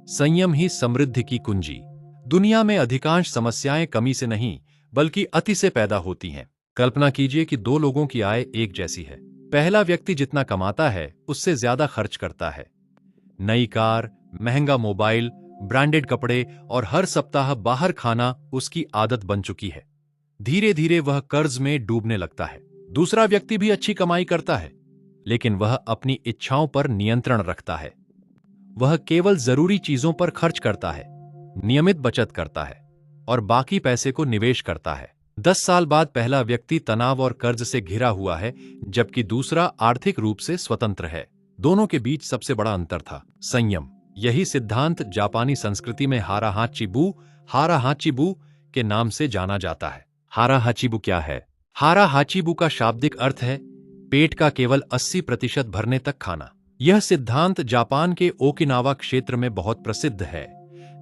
संयम ही समृद्धि की कुंजी। दुनिया में अधिकांश समस्याएं कमी से नहीं, बल्कि अति से पैदा होती हैं। कल्पना कीजिए कि दो लोगों की आय एक जैसी है। पहला व्यक्ति जितना कमाता है, उससे ज्यादा खर्च करता है। नई कार, महंगा मोबाइल, ब्रांडेड कपड़े और हर सप्ताह बाहर खाना उसकी आदत बन चुकी है। धीरे धीरे वह कर्ज में डूबने लगता है। दूसरा व्यक्ति भी अच्छी कमाई करता है, लेकिन वह अपनी इच्छाओं पर नियंत्रण रखता है। वह केवल जरूरी चीजों पर खर्च करता है, नियमित बचत करता है और बाकी पैसे को निवेश करता है। 10 साल बाद पहला व्यक्ति तनाव और कर्ज से घिरा हुआ है, जबकि दूसरा आर्थिक रूप से स्वतंत्र है। दोनों के बीच सबसे बड़ा अंतर था संयम। यही सिद्धांत जापानी संस्कृति में हारा हाचिबू के नाम से जाना जाता है। हारा हाचिबू क्या है? हारा हाचिबू का शाब्दिक अर्थ है पेट का केवल 80% भरने तक खाना। यह सिद्धांत जापान के ओकिनावा क्षेत्र में बहुत प्रसिद्ध है,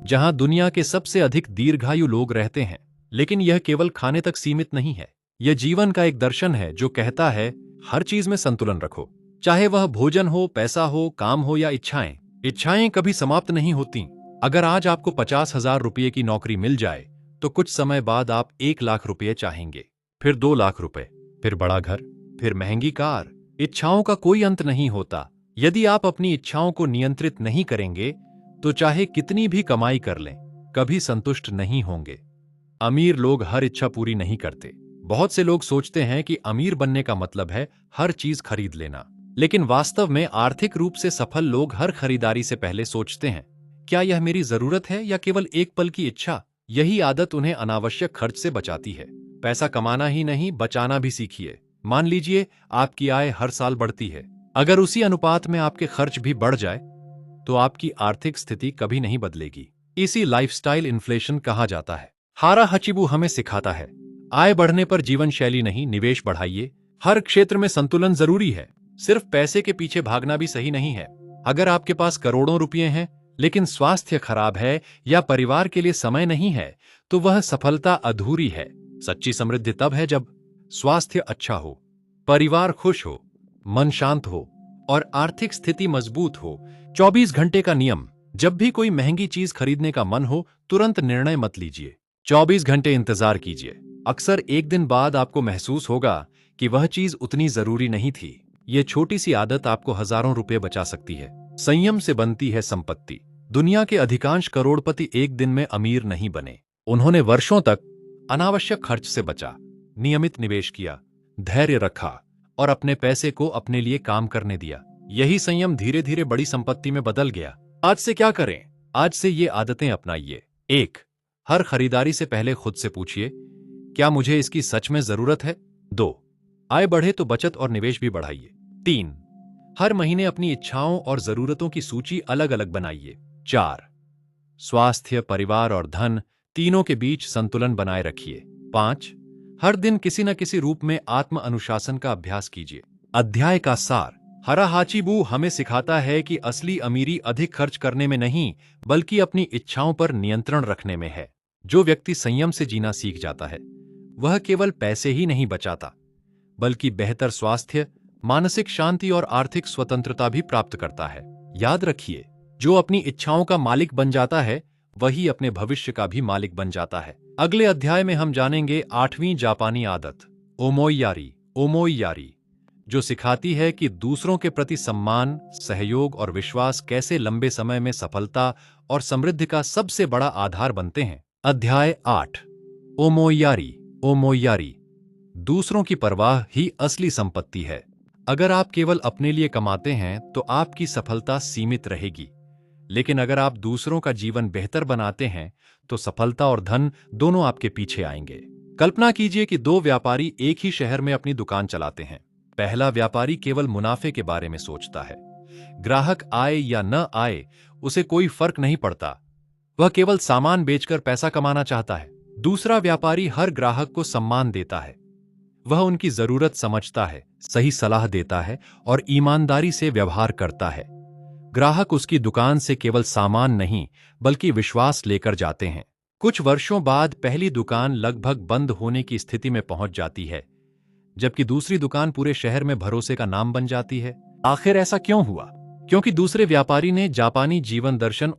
जहां दुनिया के सबसे अधिक दीर्घायु लोग रहते हैं। लेकिन यह केवल खाने तक सीमित नहीं है। यह जीवन का एक दर्शन है जो कहता है हर चीज में संतुलन रखो, चाहे वह भोजन हो, पैसा हो, काम हो या इच्छाएं। इच्छाएं कभी समाप्त नहीं होती। अगर आज आपको 50,000 रुपये की नौकरी मिल जाए तो कुछ समय बाद आप 1 लाख रुपये चाहेंगे, फिर 2 लाख रुपए, फिर बड़ा घर, फिर महंगी कार। इच्छाओं का कोई अंत नहीं होता। यदि आप अपनी इच्छाओं को नियंत्रित नहीं करेंगे तो चाहे कितनी भी कमाई कर लें, कभी संतुष्ट नहीं होंगे। अमीर लोग हर इच्छा पूरी नहीं करते। बहुत से लोग सोचते हैं कि अमीर बनने का मतलब है हर चीज खरीद लेना, लेकिन वास्तव में आर्थिक रूप से सफल लोग हर खरीदारी से पहले सोचते हैं, क्या यह मेरी जरूरत है या केवल एक पल की इच्छा? यही आदत उन्हें अनावश्यक खर्च से बचाती है। पैसा कमाना ही नहीं, बचाना भी सीखिए। मान लीजिए आपकी आय हर साल बढ़ती है। अगर उसी अनुपात में आपके खर्च भी बढ़ जाए तो आपकी आर्थिक स्थिति कभी नहीं बदलेगी। इसी लाइफस्टाइल इन्फ्लेशन कहा जाता है। हारा हाचिबू हमें सिखाता है आय बढ़ने पर जीवन शैली नहीं, निवेश बढ़ाइए। हर क्षेत्र में संतुलन जरूरी है। सिर्फ पैसे के पीछे भागना भी सही नहीं है। अगर आपके पास करोड़ों रुपए हैं लेकिन स्वास्थ्य खराब है या परिवार के लिए समय नहीं है, तो वह सफलता अधूरी है। सच्ची समृद्धि तब है जब स्वास्थ्य अच्छा हो, परिवार खुश हो, मन शांत हो और आर्थिक स्थिति मजबूत हो। 24 घंटे का नियम। जब भी कोई महंगी चीज खरीदने का मन हो, तुरंत निर्णय मत लीजिए। 24 घंटे इंतजार कीजिए। अक्सर एक दिन बाद आपको महसूस होगा कि वह चीज उतनी जरूरी नहीं थी। ये छोटी सी आदत आपको हजारों रुपए बचा सकती है। संयम से बनती है संपत्ति। दुनिया के अधिकांश करोड़पति एक दिन में अमीर नहीं बने। उन्होंने वर्षों तक अनावश्यक खर्च से बचा, नियमित निवेश किया, धैर्य रखा और अपने पैसे को अपने लिए काम करने दिया। यही संयम धीरे धीरे बड़ी संपत्ति में बदल गया। आज से क्या करें? आज से ये आदतें अपनाइए। 1. हर खरीदारी से पहले खुद से पूछिए, क्या मुझे इसकी सच में जरूरत है? 2. आय बढ़े तो बचत और निवेश भी बढ़ाइए। 3. हर महीने अपनी इच्छाओं और जरूरतों की सूची अलग अलग बनाइए। 4. स्वास्थ्य, परिवार और धन तीनों के बीच संतुलन बनाए रखिए। 5. हर दिन किसी न किसी रूप में आत्म अनुशासन का अभ्यास कीजिए। अध्याय का सार। हराहाचिबू हमें सिखाता है कि असली अमीरी अधिक खर्च करने में नहीं, बल्कि अपनी इच्छाओं पर नियंत्रण रखने में है। जो व्यक्ति संयम से जीना सीख जाता है, वह केवल पैसे ही नहीं बचाता, बल्कि बेहतर स्वास्थ्य, मानसिक शांति और आर्थिक स्वतंत्रता भी प्राप्त करता है। याद रखिए, जो अपनी इच्छाओं का मालिक बन जाता है, वही अपने भविष्य का भी मालिक बन जाता है। अगले अध्याय में हम जानेंगे 8वीं जापानी आदत, ओमोइयारी। ओमोइयारी, जो सिखाती है कि दूसरों के प्रति सम्मान, सहयोग और विश्वास कैसे लंबे समय में सफलता और समृद्धि का सबसे बड़ा आधार बनते हैं। अध्याय 8, ओमोइयारी। ओमोइयारी, दूसरों की परवाह ही असली संपत्ति है। अगर आप केवल अपने लिए कमाते हैं तो आपकी सफलता सीमित रहेगी, लेकिन अगर आप दूसरों का जीवन बेहतर बनाते हैं तो सफलता और धन दोनों आपके पीछे आएंगे। कल्पना कीजिए कि दो व्यापारी एक ही शहर में अपनी दुकान चलाते हैं। पहला व्यापारी केवल मुनाफे के बारे में सोचता है। ग्राहक आए या न आए, उसे कोई फर्क नहीं पड़ता। वह केवल सामान बेचकर पैसा कमाना चाहता है। दूसरा व्यापारी हर ग्राहक को सम्मान देता है। वह उनकी जरूरत समझता है, सही सलाह देता है और ईमानदारी से व्यवहार करता है। ग्राहक उसकी दुकान से केवल सामान नहीं, बल्कि विश्वास लेकर जाते हैं। कुछ वर्षों बाद पहली दुकान लगभग बंद होने की स्थिति में पहुंच जाती है, जबकि दूसरी दुकान पूरे शहर में भरोसे का नाम बन जाती है। आखिर ऐसा क्यों हुआ? क्योंकि दूसरे व्यापारी ने जापानी जीवन दर्शन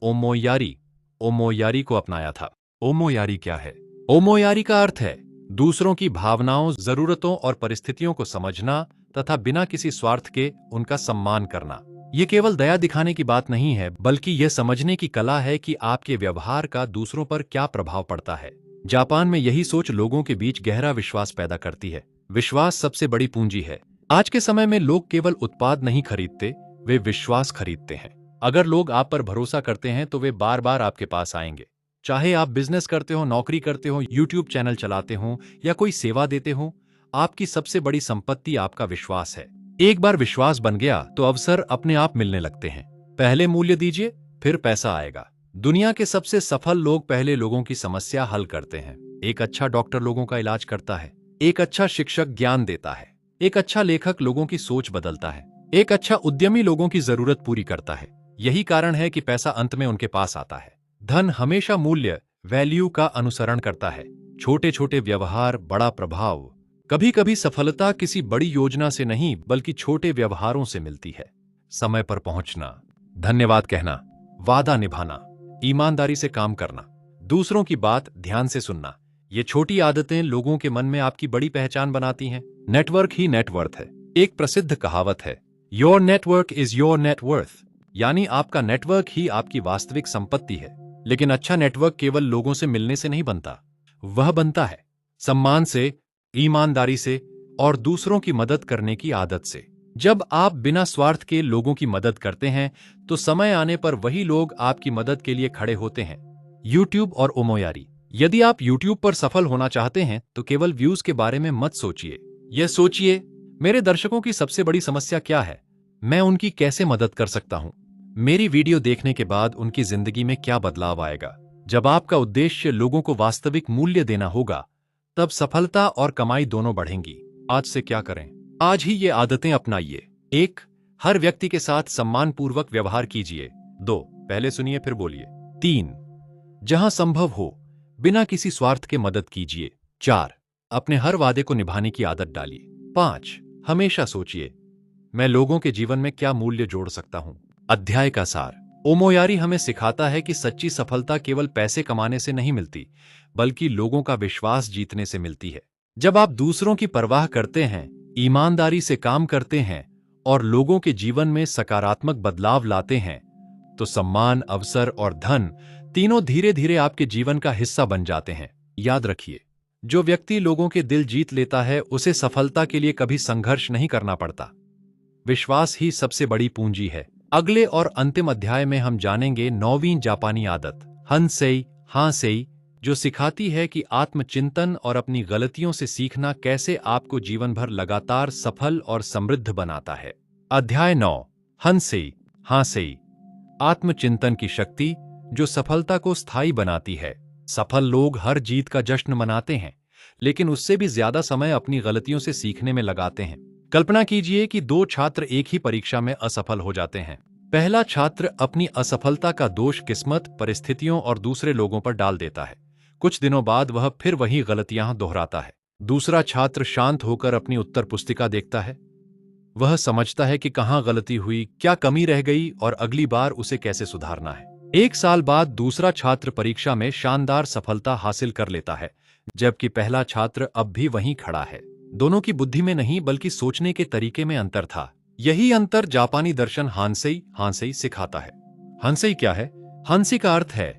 ओमोयारी को अपनाया था। ओमोयारी क्या है? ओमोयारी का अर्थ है दूसरों की भावनाओं, जरूरतों और परिस्थितियों को समझना तथा बिना किसी स्वार्थ के उनका सम्मान करना। ये केवल दया दिखाने की बात नहीं है, बल्कि यह समझने की कला है कि आपके व्यवहार का दूसरों पर क्या प्रभाव पड़ता है। जापान में यही सोच लोगों के बीच गहरा विश्वास पैदा करती है। विश्वास सबसे बड़ी पूंजी है। आज के समय में लोग केवल उत्पाद नहीं खरीदते, वे विश्वास खरीदते हैं। अगर लोग आप पर भरोसा करते हैं तो वे बार बार आपके पास आएंगे। चाहे आप बिजनेस करते हो, नौकरी करते हो, यूट्यूब चैनल चलाते हो या कोई सेवा देते हो, आपकी सबसे बड़ी संपत्ति आपका विश्वास है। एक बार विश्वास बन गया तो अवसर अपने आप मिलने लगते हैं। पहले मूल्य दीजिए, फिर पैसा आएगा। दुनिया के सबसे सफल लोग पहले लोगों की समस्या हल करते हैं। एक अच्छा डॉक्टर लोगों का इलाज करता है, एक अच्छा शिक्षक ज्ञान देता है, एक अच्छा लेखक लोगों की सोच बदलता है, एक अच्छा उद्यमी लोगों की जरूरत पूरी करता है। यही कारण है कि पैसा अंत में उनके पास आता है। धन हमेशा मूल्य, वैल्यू का अनुसरण करता है। छोटे छोटे व्यवहार, बड़ा प्रभाव। कभी कभी सफलता किसी बड़ी योजना से नहीं, बल्कि छोटे व्यवहारों से मिलती है। समय पर पहुंचना, धन्यवाद कहना, वादा निभाना, ईमानदारी से काम करना, दूसरों की बात ध्यान से सुनना, ये छोटी आदतें लोगों के मन में आपकी बड़ी पहचान बनाती हैं। नेटवर्क ही नेटवर्थ है। एक प्रसिद्ध कहावत है, your network is your net worth, यानी आपका नेटवर्क ही आपकी वास्तविक संपत्ति है। लेकिन अच्छा नेटवर्क केवल लोगों से मिलने से नहीं बनता, वह बनता है सम्मान से, ईमानदारी से और दूसरों की मदद करने की आदत से। जब आप बिना स्वार्थ के लोगों की मदद करते हैं तो समय आने पर वही लोग आपकी मदद के लिए खड़े होते हैं। यूट्यूब और ओमोयारी। यदि आप यूट्यूब पर सफल होना चाहते हैं तो केवल व्यूज के बारे में मत सोचिए। यह सोचिए, मेरे दर्शकों की सबसे बड़ी समस्या क्या है, मैं उनकी कैसे मदद कर सकता हूं। मेरी वीडियो देखने के बाद उनकी जिंदगी में क्या बदलाव आएगा। जब आपका उद्देश्य लोगों को वास्तविक मूल्य देना होगा, तब सफलता और कमाई दोनों बढ़ेंगी। आज से क्या करें? आज ही ये आदतें अपनाइए। 1. हर व्यक्ति के साथ सम्मानपूर्वक व्यवहार कीजिए। 2. पहले सुनिए फिर बोलिए। 3. जहां संभव हो बिना किसी स्वार्थ के मदद कीजिए। 4. अपने हर वादे को निभाने की आदत डालिए। 5. हमेशा सोचिए, मैं लोगों के जीवन में क्या मूल्य जोड़ सकता हूं। अध्याय का सार। ओमोयारी हमें सिखाता है कि सच्ची सफलता केवल पैसे कमाने से नहीं मिलती, बल्कि लोगों का विश्वास जीतने से मिलती है। जब आप दूसरों की परवाह करते हैं, ईमानदारी से काम करते हैं और लोगों के जीवन में सकारात्मक बदलाव लाते हैं, तो सम्मान, अवसर और धन तीनों धीरे धीरे आपके जीवन का हिस्सा बन जाते हैं। याद रखिए, जो व्यक्ति लोगों के दिल जीत लेता है, उसे सफलता के लिए कभी संघर्ष नहीं करना पड़ता। विश्वास ही सबसे बड़ी पूंजी है। अगले और अंतिम अध्याय में हम जानेंगे 9वीं जापानी आदत, हनसेई हांसेई, जो सिखाती है कि आत्मचिंतन और अपनी गलतियों से सीखना कैसे आपको जीवन भर लगातार सफल और समृद्ध बनाता है। अध्याय 9। हंसेई हांसेई, आत्मचिंतन की शक्ति जो सफलता को स्थायी बनाती है। सफल लोग हर जीत का जश्न मनाते हैं, लेकिन उससे भी ज्यादा समय अपनी गलतियों से सीखने में लगाते हैं। कल्पना कीजिए कि दो छात्र एक ही परीक्षा में असफल हो जाते हैं। पहला छात्र अपनी असफलता का दोष किस्मत, परिस्थितियों और दूसरे लोगों पर डाल देता है। कुछ दिनों बाद वह फिर वही गलतियां दोहराता है। दूसरा छात्र शांत होकर अपनी उत्तर पुस्तिका देखता है। वह समझता है कि कहाँ गलती हुई, क्या कमी रह गई और अगली बार उसे कैसे सुधारना है। एक साल बाद दूसरा छात्र परीक्षा में शानदार सफलता हासिल कर लेता है, जबकि पहला छात्र अब भी वहीं खड़ा है। दोनों की बुद्धि में नहीं बल्कि सोचने के तरीके में अंतर था। यही अंतर जापानी दर्शन हांसेई हांसेई सिखाता है। हांसेई क्या है? हांसेई का अर्थ है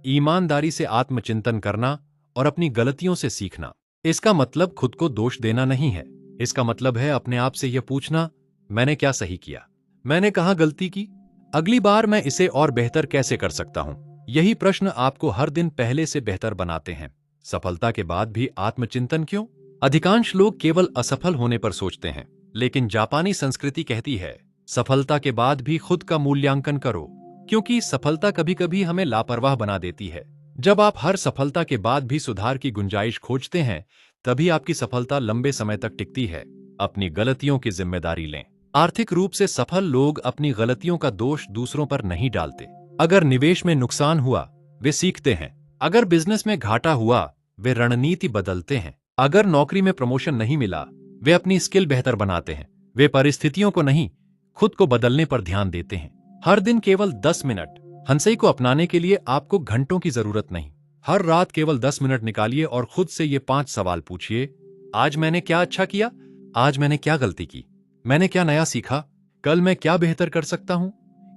ईमानदारी से आत्मचिंतन करना और अपनी गलतियों से सीखना। इसका मतलब खुद को दोष देना नहीं है। इसका मतलब है अपने आप से यह पूछना, मैंने क्या सही किया, मैंने कहाँ गलती की, अगली बार मैं इसे और बेहतर कैसे कर सकता हूं। यही प्रश्न आपको हर दिन पहले से बेहतर बनाते हैं। सफलता के बाद भी आत्मचिंतन क्यों? अधिकांश लोग केवल असफल होने पर सोचते हैं, लेकिन जापानी संस्कृति कहती है सफलता के बाद भी खुद का मूल्यांकन करो, क्योंकि सफलता कभी कभी हमें लापरवाह बना देती है। जब आप हर सफलता के बाद भी सुधार की गुंजाइश खोजते हैं, तभी आपकी सफलता लंबे समय तक टिकती है। अपनी गलतियों की जिम्मेदारी लें। आर्थिक रूप से सफल लोग अपनी गलतियों का दोष दूसरों पर नहीं डालते। अगर निवेश में नुकसान हुआ, वे सीखते हैं। अगर बिजनेस में घाटा हुआ, वे रणनीति बदलते हैं। अगर नौकरी में प्रमोशन नहीं मिला, वे अपनी स्किल बेहतर बनाते हैं। वे परिस्थितियों को नहीं, खुद को बदलने पर ध्यान देते हैं। हर दिन केवल 10 मिनट। हंसेई को अपनाने के लिए आपको घंटों की जरूरत नहीं। हर रात केवल 10 मिनट निकालिए और खुद से ये 5 सवाल पूछिए। आज मैंने क्या अच्छा किया? आज मैंने क्या गलती की? मैंने क्या नया सीखा? कल मैं क्या बेहतर कर सकता हूं?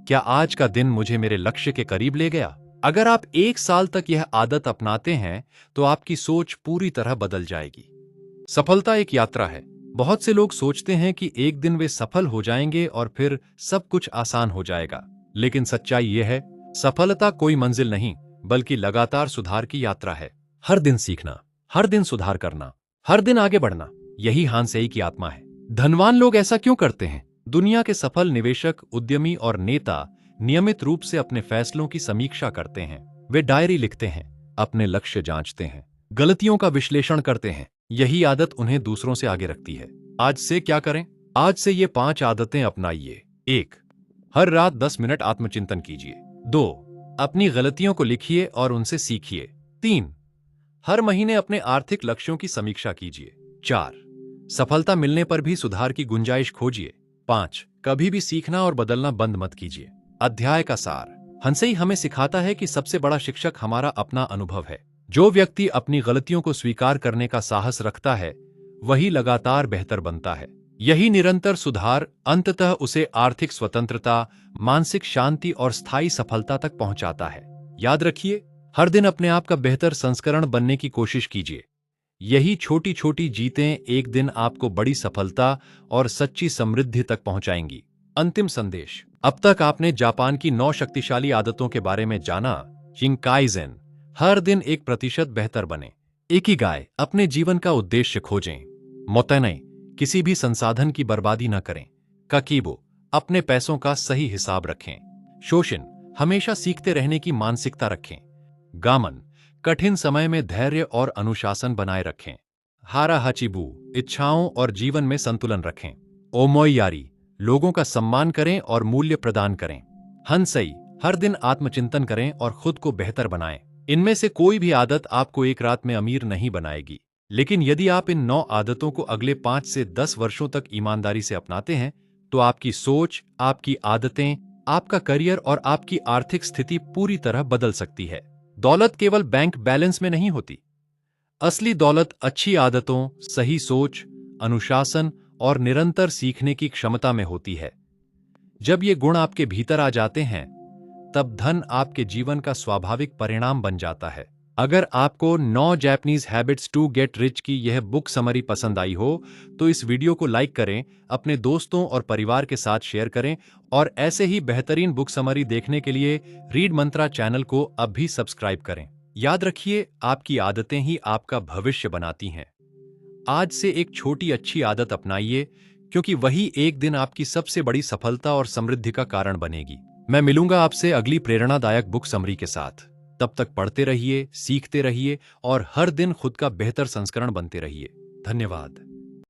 क्या आज का दिन मुझे मेरे लक्ष्य के करीब ले गया? अगर आप 1 साल तक यह आदत अपनाते हैं, तो आपकी सोच पूरी तरह बदल जाएगी। सफलता एक यात्रा है। बहुत से लोग सोचते हैं कि एक दिन वे सफल हो जाएंगे और फिर सब कुछ आसान हो जाएगा। लेकिन सच्चाई यह है, सफलता कोई मंजिल नहीं, बल्कि लगातार सुधार की यात्रा है। हर दिन सीखना, हर दिन सुधार करना, हर दिन आगे बढ़ना, यही हांसेई की आत्मा है। धनवान लोग ऐसा क्यों करते हैं? दुनिया के सफल निवेशक, उद्यमी और नेता नियमित रूप से अपने फैसलों की समीक्षा करते हैं। वे डायरी लिखते हैं, अपने लक्ष्य जांचते हैं, गलतियों का विश्लेषण करते हैं। यही आदत उन्हें दूसरों से आगे रखती है। आज से क्या करें? आज से ये 5 आदतें अपनाइए। 1. हर रात 10 मिनट आत्मचिंतन कीजिए। 2. अपनी गलतियों को लिखिए और उनसे सीखिए। 3. हर महीने अपने आर्थिक लक्ष्यों की समीक्षा कीजिए। 4. सफलता मिलने पर भी सुधार की गुंजाइश खोजिए। 5. कभी भी सीखना और बदलना बंद मत कीजिए। अध्याय का सार। हंसेई हमें सिखाता है कि सबसे बड़ा शिक्षक हमारा अपना अनुभव है। जो व्यक्ति अपनी गलतियों को स्वीकार करने का साहस रखता है, वही लगातार बेहतर बनता है। यही निरंतर सुधार अंततः उसे आर्थिक स्वतंत्रता, मानसिक शांति और स्थायी सफलता तक पहुंचाता है। याद रखिए, हर दिन अपने आप का बेहतर संस्करण बनने की कोशिश कीजिए। यही छोटी छोटी जीतें एक दिन आपको बड़ी सफलता और सच्ची समृद्धि तक पहुंचाएंगी। अंतिम संदेश। अब तक आपने जापान की 9 शक्तिशाली आदतों के बारे में जाना। शिंकाइज़ेन, हर दिन 1% बेहतर बने। इकिगाई, अपने जीवन का उद्देश्य खोजें। मोटेनै, किसी भी संसाधन की बर्बादी न करें। काकीबो, अपने पैसों का सही हिसाब रखें। शोशिन, हमेशा सीखते रहने की मानसिकता रखें। गामन, कठिन समय में धैर्य और अनुशासन बनाए रखें। हारा हाचिबू, इच्छाओं और जीवन में संतुलन रखें। ओमोईयारी, लोगों का सम्मान करें और मूल्य प्रदान करें। हंसेई, हर दिन आत्मचिंतन करें और खुद को बेहतर बनाएं। इनमें से कोई भी आदत आपको एक रात में अमीर नहीं बनाएगी, लेकिन यदि आप इन 9 आदतों को अगले 5 से 10 वर्षों तक ईमानदारी से अपनाते हैं, तो आपकी सोच, आपकी आदतें, आपका करियर और आपकी आर्थिक स्थिति पूरी तरह बदल सकती है। दौलत केवल बैंक बैलेंस में नहीं होती। असली दौलत अच्छी आदतों, सही सोच, अनुशासन और निरंतर सीखने की क्षमता में होती है। जब ये गुण आपके भीतर आ जाते हैं, तब धन आपके जीवन का स्वाभाविक परिणाम बन जाता है। अगर आपको 9 Japanese habits to get rich की यह बुक समरी पसंद आई हो, तो इस वीडियो को लाइक करें, अपने दोस्तों और परिवार के साथ शेयर करें और ऐसे ही बेहतरीन बुक समरी देखने के लिए रीड मंत्रा चैनल को अब भी सब्सक्राइब करें। याद रखिए, आपकी आदतें ही आपका भविष्य बनाती हैं। आज से एक छोटी अच्छी आदत अपनाइए, क्योंकि वही एक दिन आपकी सबसे बड़ी सफलता और समृद्धि का कारण बनेगी। मैं मिलूंगा आपसे अगली प्रेरणादायक बुक समरी के साथ। तब तक पढ़ते रहिए, सीखते रहिए और हर दिन खुद का बेहतर संस्करण बनते रहिए। धन्यवाद।